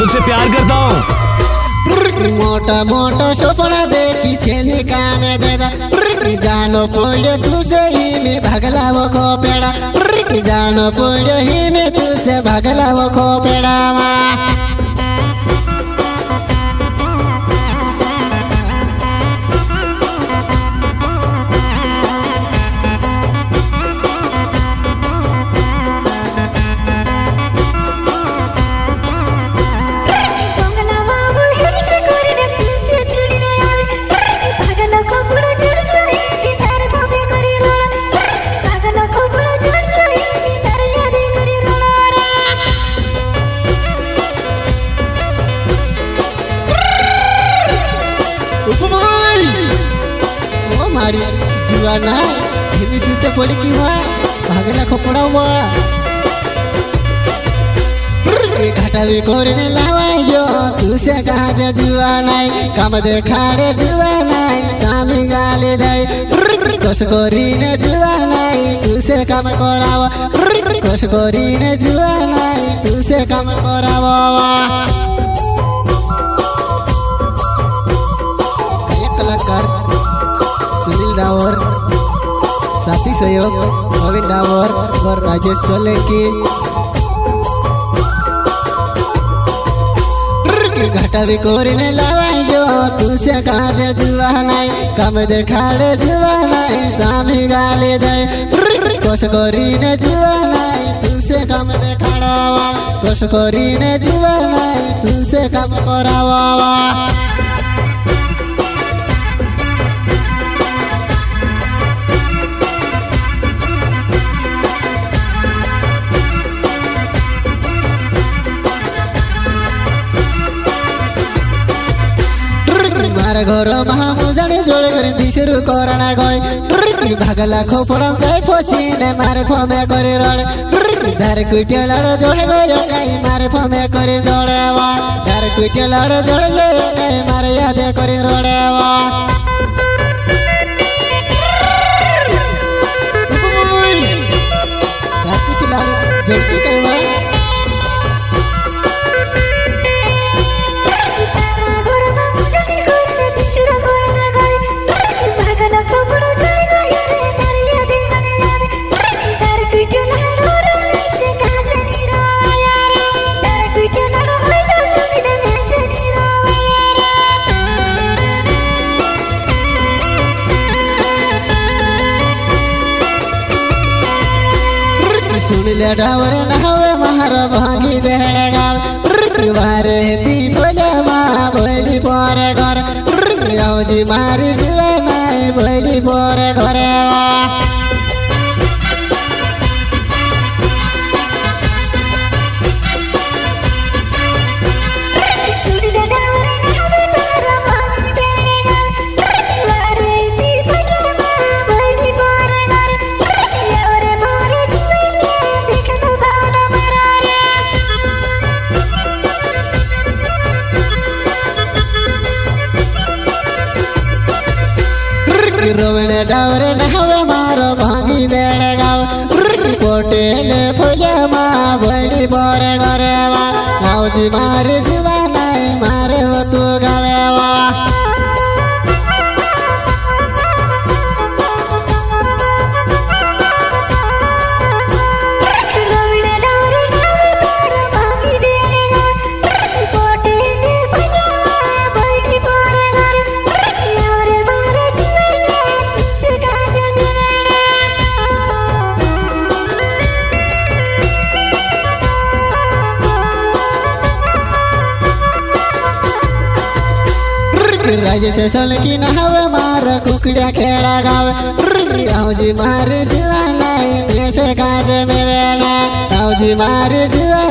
तुझसे प्यार करता हूँ। मोटा मोटा सपना देखी छेनी काम देदा जानो पड़ो तुसे ही में भागला वो खोपेड़ा जानो पड़ो ही में तुसे भागला वो खोपेड़ा मारी जुआ ना हिमी सुते पड़ी की हुआ भागला खोपड़ा हुआ घाटा भी करने लावा यो तुसे कहा जा जुआ नहीं काम देखाड़े जुआ नहीं सामी गाली दे कोश कोरी ने जुआ नहीं तुसे काम करावा कोश कोरी ने जुआ नहीं तुसे काम करावा कलाकार सुनील डावर साथी सहयोग नवीन डावर और राजेश सोलंकी घाटा भी करने लावा जो तुसे कहा जा जुआ नहीं काम देखाड़े जुआ नहीं सामी गाली दे कोश कोरी ने जुआ नहीं तुसे काम देखाड़वा कोश कोरी ने जुआ नहीं तुसे काम करावा मारे घर महामुजाने जोड़े करे दिशरू करना गए भागला खोपड़ा गए फसीने मारे फमे करे रड़े धार कुटिया लड़ जोड़े गए मारे फमे करे जोड़ेवा धार कुटिया लड़ जोड़े गए मारे याद करे रोड़ेवा जोड़ती कहवा सुनिले डावर नहावे महार भागी बेहड़े गाव बारे दी बोले माँ बोली पोरे घर जी मारी जुए नहीं बोली पोरे घरे रोवने डावरे नहावे मारो भागी बेड़े गाव कोटेले फुले माँ बड़ी बोरे घरे जी मारे जुआ नहीं मारे वो तू गावे राजेश सोलंकी नहावे मार कुकड़िया खेड़ा गावे जी मारे जुआ नहीं देश काज में वेला जी मारे जुआ